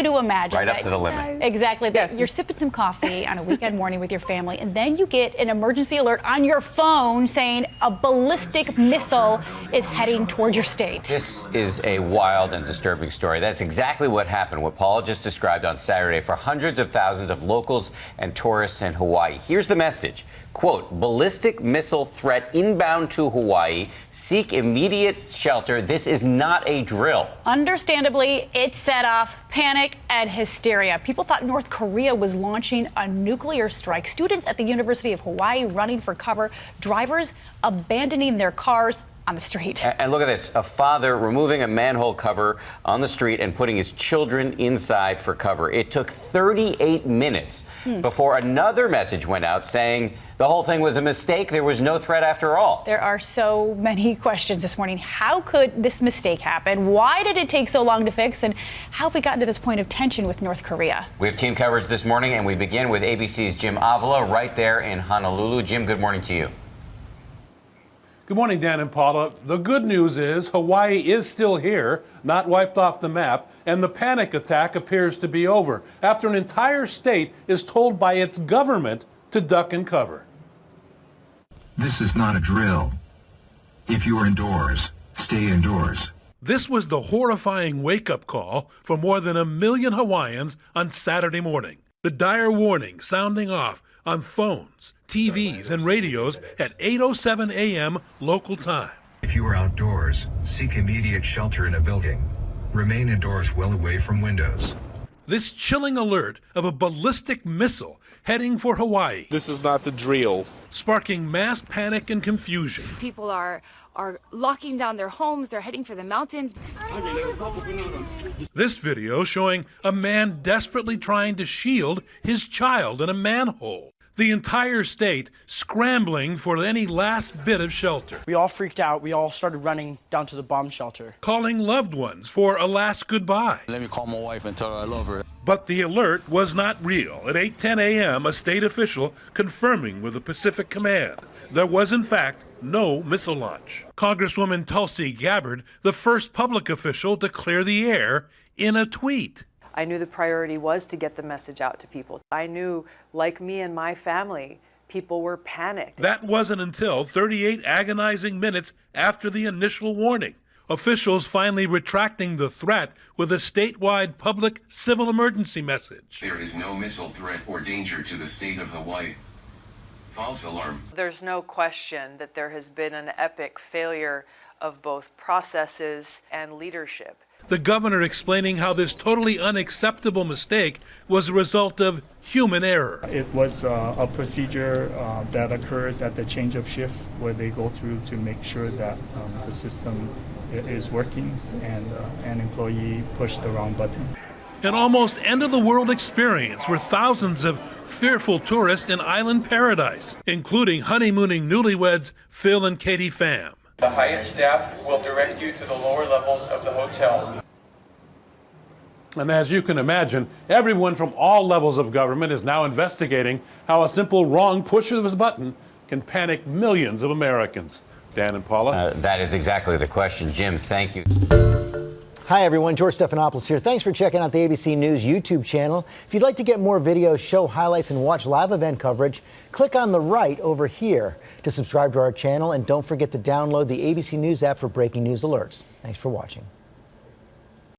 you to imagine. Right up to the limit. Exactly. Yes. You're sipping some coffee on a weekend morning with your family, and then you get an emergency alert on your phone saying a ballistic missile is heading toward your state. This is a wild and disturbing story. That's exactly what happened, what Paula just described on Saturday for hundreds of thousands of locals and tourists in Hawaii. Here's the message. Quote, ballistic missile threat inbound to Hawaii. Seek immediate shelter. This is not a drill. Understandably, it set off panic and hysteria. People thought North Korea was launching a nuclear strike. Students at the University of Hawaii running for cover. Drivers abandoning their cars on the street. And look at this, a father removing a manhole cover on the street and putting his children inside for cover. It took 38 minutes before another message went out saying the whole thing was a mistake. There was no threat after all. There are so many questions this morning. How could this mistake happen? Why did it take so long to fix? And how have we gotten to this point of tension with North Korea? We have team coverage this morning, and we begin with ABC's Jim Avila right there in Honolulu. Jim, good morning to you. Good morning, Dan and Paula. The good news is Hawaii is still here, not wiped off the map, and the panic attack appears to be over after an entire state is told by its government to duck and cover. This is not a drill. If you are indoors, stay indoors. This was the horrifying wake-up call for more than 1 million Hawaiians on Saturday morning. The dire warning sounding off on phones, TVs, and radios at 8:07 a.m. local time. If you are outdoors, seek immediate shelter in a building. Remain indoors well away from windows. This chilling alert of a ballistic missile heading for Hawaii. This is not the drill. Sparking mass panic and confusion. People are locking down their homes. They're heading for the mountains. This video showing a man desperately trying to shield his child in a manhole. The entire state scrambling for any last bit of shelter. We all freaked out. We all started running down to the bomb shelter. Calling loved ones for a last goodbye. Let me call my wife and tell her I love her. But the alert was not real. At 8:10 a.m., a state official confirming with the Pacific Command there was, in fact, no missile launch. Congresswoman Tulsi Gabbard, the first public official to clear the air, in a tweet. I knew the priority was to get the message out to people. I knew, like me and my family, people were panicked. That wasn't until 38 agonizing minutes after the initial warning. Officials finally retracting the threat with a statewide public civil emergency message. There is no missile threat or danger to the state of Hawaii. False alarm. There's no question that there has been an epic failure of both processes and leadership. The governor explaining how this totally unacceptable mistake was a result of human error. It was a procedure that occurs at the change of shift where they go through to make sure that the system is working, and an employee pushed the wrong button. An almost end-of-the-world experience for thousands of fearful tourists in island paradise, including honeymooning newlyweds Phil and Katie Pham. The Hyatt staff will direct you to the lower levels of the hotel. And as you can imagine, everyone from all levels of government is now investigating how a simple wrong push of a button can panic millions of Americans. Dan and Paula? That is exactly the question. Jim, thank you. Hi, everyone. George Stephanopoulos here. Thanks for checking out the ABC News YouTube channel. If you'd like to get more videos, show highlights, and watch live event coverage, click on the right over here to subscribe to our channel. And don't forget to download the ABC News app for breaking news alerts. Thanks for watching.